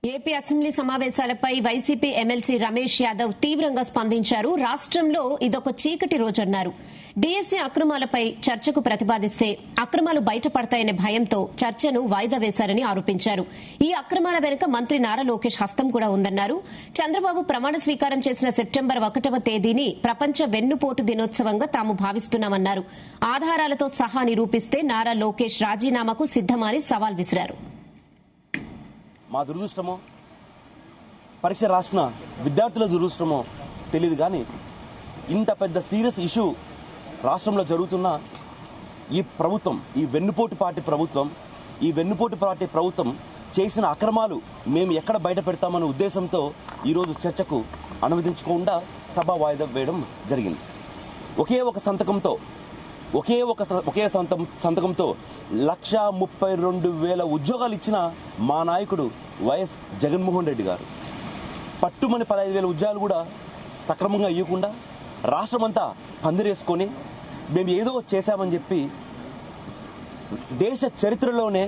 AP assembly సమావేశాలపై YCP MLC Ramesh Yadav తీవ్రంగా స్పందించారు. రాష్ట్రంలో ఇదొక చీకటి రోజన్నారు. డీఎస్సీ అక్రమాలపై చర్చకు ప్రతిపాదిస్తే అక్రమాలు బయటపడతాయనే భయంతో చర్చను వాయిదా వేశారని ఆరోపించారు. ఈ అక్రమాల వెనుక మంత్రి నారా లోకేష్ హస్తం కూడా ఉందన్నారు. చంద్రబాబు ప్రమాణ స్వీకారం చేసిన సెప్టెంబర్ 1వ తేదీని ప్రపంచ వెన్నుపోటు దినోత్సవంగా తాము భావిస్తున్నామన్నారు. ఆధారాలతో సహా నిరూపిస్తే నారా లోకేష్ రాజీనామాకు సిద్దమని సవాల్ విసిరారు. మా దురదృష్టమో పరీక్ష రాసిన విద్యార్థుల దురదృష్టమో తెలియదు, కానీ ఇంత పెద్ద సీరియస్ ఇష్యూ రాష్ట్రంలో జరుగుతున్న ఈ ప్రభుత్వం, ఈ వెన్నుపోటు పార్టీ ప్రభుత్వం చేసిన అక్రమాలు మేము ఎక్కడ బయట పెడతామనే ఉద్దేశంతో ఈరోజు చర్చకు అనుమతించకుండా సభ వాయిదా వేయడం జరిగింది. ఒకే సంతకంతో 1,32,000 ఉద్యోగాలు ఇచ్చిన మా నాయకుడు వైఎస్ జగన్మోహన్ రెడ్డి గారు పట్టుమని 15,000 ఉద్యోగాలు కూడా సక్రమంగా ఇవ్వకుండా రాష్ట్రమంతా పందిరేసుకొని మేము ఏదో చేశామని చెప్పి దేశ చరిత్రలోనే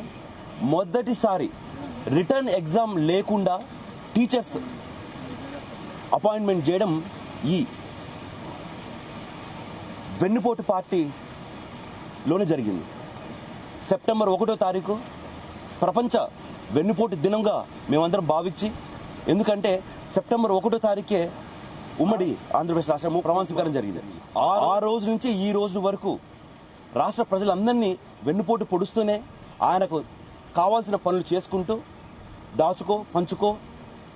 మొదటిసారి రిటర్న్ ఎగ్జామ్ లేకుండా టీచర్స్ అపాయింట్మెంట్ చేయడం ఈ వెన్నుపోటు పార్టీలోనే జరిగింది. సెప్టెంబర్ 1వ తారీఖు ప్రపంచ వెన్నుపోటు దినంగా మేమందరం భావించి, ఎందుకంటే సెప్టెంబర్ 1వ తారీఖే ఉమ్మడి ఆంధ్రప్రదేశ్ రాష్ట్రము ప్రమాణ స్వీకారం జరిగింది. ఆ రోజు నుంచి ఈ రోజు వరకు రాష్ట్ర ప్రజలందరినీ వెన్నుపోటు పొడుస్తూనే ఆయనకు కావాల్సిన పనులు చేసుకుంటూ దాచుకో పంచుకో